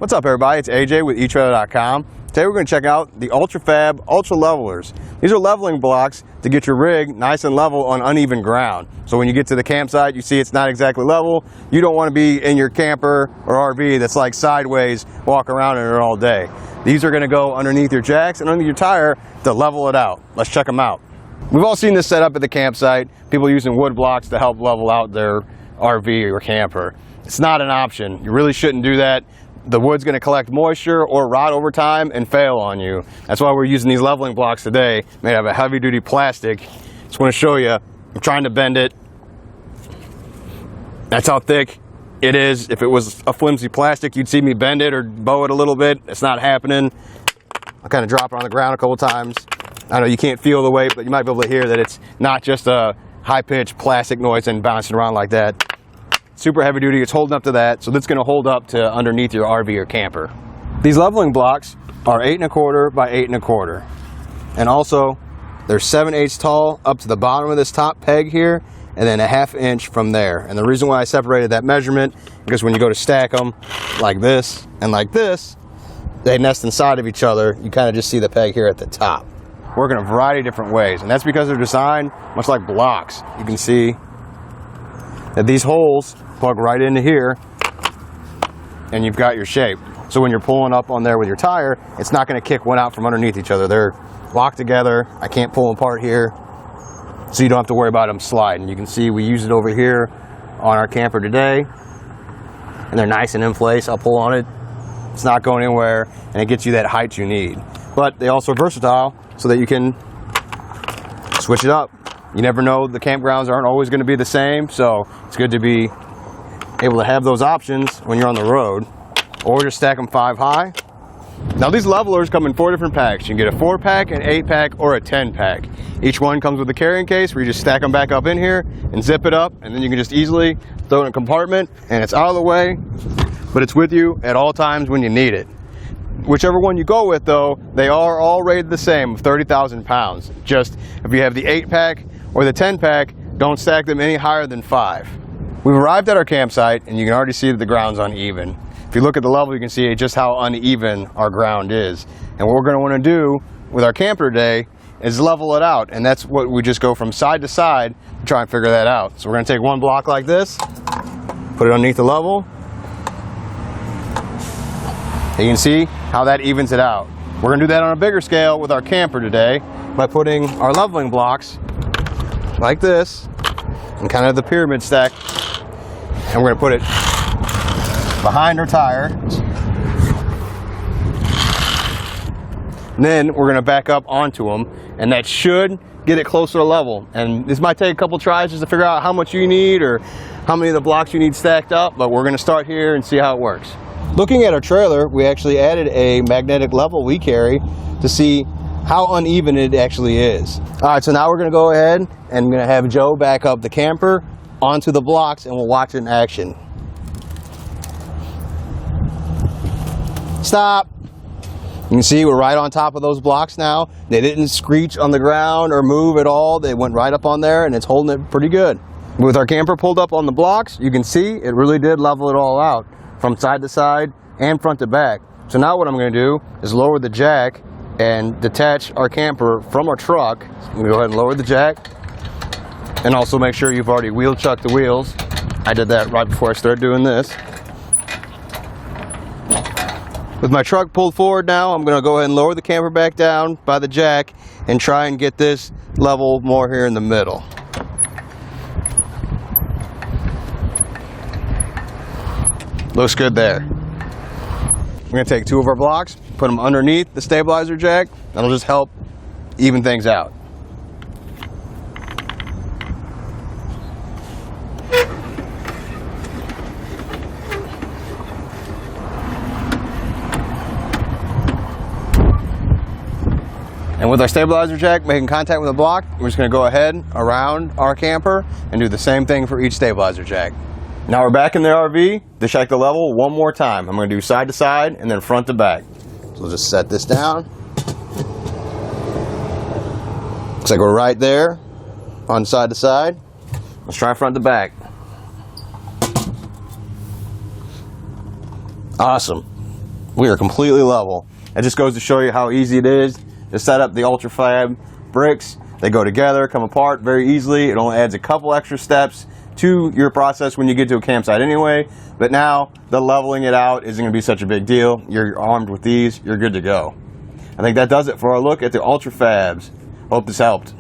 What's up, everybody? It's AJ with etrailer.com. Today we're going to check out the Ultra-Fab Ultra Levelers. These are leveling blocks to get your rig nice and level on uneven ground. So when you get to the campsite, you see it's not exactly level. You don't want to be in your camper or RV that's like sideways, walk around in it all day. These are going to go underneath your jacks and under your tire to level it out. Let's check them out. We've all seen this set up at the campsite. People using wood blocks to help level out their RV or camper. It's not an option. You really shouldn't do that. The wood's going to collect moisture or rot over time and fail on you. That's why we're using these leveling blocks today, made out of a heavy-duty plastic. Just want to show you. I'm trying to bend it. That's how thick it is. If it was a flimsy plastic, you'd see me bend it or bow it a little bit. It's not happening. I'll kind of drop it on the ground a couple times. I know you can't feel the weight, but you might be able to hear that it's not just a high-pitched plastic noise and bouncing around like that. Super heavy duty, it's holding up to that, so that's going to hold up to underneath your RV or camper. These leveling blocks are 8 1/4 by 8 1/4, and also they're 7/8 tall up to the bottom of this top peg here, and then a 1/2 inch from there. And the reason why I separated that measurement, because when you go to stack them like this and like this, they nest inside of each other. You kind of just see the peg here at the top. Work in a variety of different ways, and that's because they're designed much like blocks. You can see that these holes plug right into here and you've got your shape. So when you're pulling up on there with your tire, it's not going to kick one out from underneath each other. They're locked together. I can't pull them apart here, so you don't have to worry about them sliding. You can see we use it over here on our camper today, and they're nice and in place. I'll pull on it. It's not going anywhere, and it gets you that height you need. But they also are versatile so that you can switch it up. You never know, the campgrounds aren't always going to be the same, so it's good to be able to have those options when you're on the road, or just stack them 5 high. Now these levelers come in 4 different packs. You can get a 4-pack, an 8-pack, or a 10-pack. Each one comes with a carrying case where you just stack them back up in here and zip it up, and then you can just easily throw it in a compartment and it's out of the way, but it's with you at all times when you need it. Whichever one you go with though, they are all rated the same, 30,000 pounds. Just if you have the 8-pack or the 10-pack, don't stack them any higher than 5. We've arrived at our campsite and you can already see that the ground's uneven. If you look at the level, you can see just how uneven our ground is. And what we're going to want to do with our camper today is level it out. And that's what we just go from side to side to try and figure that out. So we're going to take one block like this, put it underneath the level. And you can see how that evens it out. We're going to do that on a bigger scale with our camper today by putting our leveling blocks like this and kind of the pyramid stack, and we're going to put it behind our tire, and then we're going to back up onto them, and that should get it closer to level. And this might take a couple tries just to figure out how much you need or how many of the blocks you need stacked up, but we're going to start here and see how it works. Looking at our trailer, we actually added a magnetic level we carry to see how uneven it actually is. All right, so now we're going to go ahead and I'm going to have Joe back up the camper onto the blocks and we'll watch it in action. Stop. You can see we're right on top of those blocks now. They didn't screech on the ground or move at all. They went right up on there and it's holding it pretty good. With our camper pulled up on the blocks, you can see it really did level it all out from side to side and front to back. So now what I'm going to do is lower the jack and detach our camper from our truck. So I'm going to go ahead and lower the jack and also make sure you've already wheel chucked the wheels. I did that right before I started doing this. With my truck pulled forward now, I'm going to go ahead and lower the camper back down by the jack and try and get this level more here in the middle. Looks good there. We're going to take 2 of our blocks, put them underneath the stabilizer jack. That'll just help even things out. And with our stabilizer jack making contact with the block, we're just going to go ahead around our camper and do the same thing for each stabilizer jack. Now we're back in the RV to check the level one more time. I'm going to do side to side and then front to back. So we'll just set this down. Looks like we're right there on side to side. Let's try front to back. Awesome. we are completely level. It just goes to show you how easy it is to set up the Ultra-Fab bricks. They go together, come apart very easily. It only adds a couple extra steps to your process when you get to a campsite anyway. But now, the leveling it out isn't going to be such a big deal. You're armed with these, you're good to go. I think that does it for our look at the Ultra-Fabs. Hope this helped.